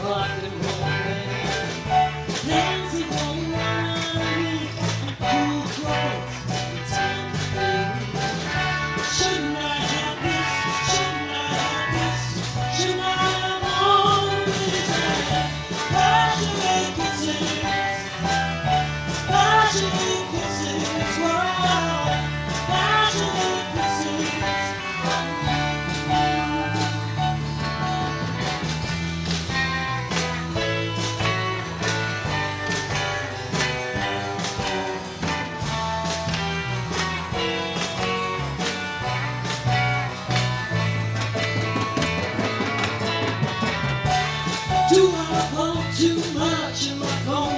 rock and roll band. Dancing on my roof in cool clothes and something. Shouldn't I have this? Shouldn't I have this? Shouldn't I have all this? Passionate kisses, passionate kisses, wow, passionate kisses. Do I want too much? Am I going